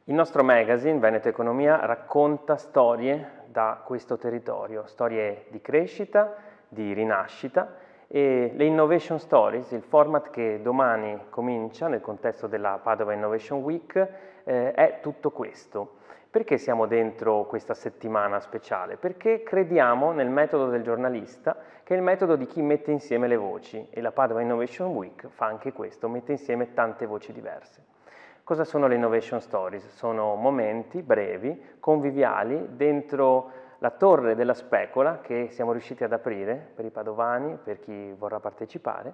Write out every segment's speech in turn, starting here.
Il nostro magazine, Veneto Economia, racconta storie da questo territorio, storie di crescita, di rinascita, e le Innovation Stories, il format che domani comincia nel contesto della Padova Innovation Week, è tutto questo. Perché siamo dentro questa settimana speciale? Perché crediamo nel metodo del giornalista, che è il metodo di chi mette insieme le voci, e la Padova Innovation Week fa anche questo, mette insieme tante voci diverse. Cosa sono le Innovation Stories? Sono momenti brevi, conviviali, dentro la torre della specola che siamo riusciti ad aprire per i padovani, per chi vorrà partecipare,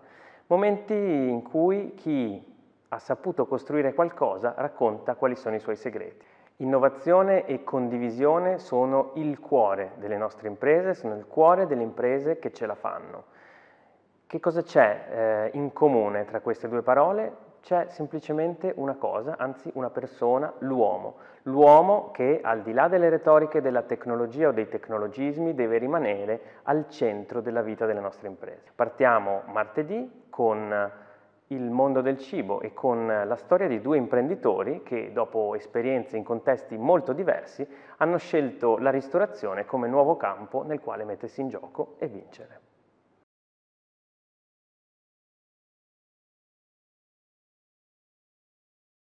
momenti in cui chi ha saputo costruire qualcosa racconta quali sono i suoi segreti. Innovazione e condivisione sono il cuore delle nostre imprese, sono il cuore delle imprese che ce la fanno. Che cosa c'è in comune tra queste due parole? C'è semplicemente una cosa, anzi una persona, l'uomo. L'uomo che, al di là delle retoriche della tecnologia o dei tecnologismi, deve rimanere al centro della vita delle nostre imprese. Partiamo martedì con il mondo del cibo e con la storia di due imprenditori che, dopo esperienze in contesti molto diversi, hanno scelto la ristorazione come nuovo campo nel quale mettersi in gioco e vincere.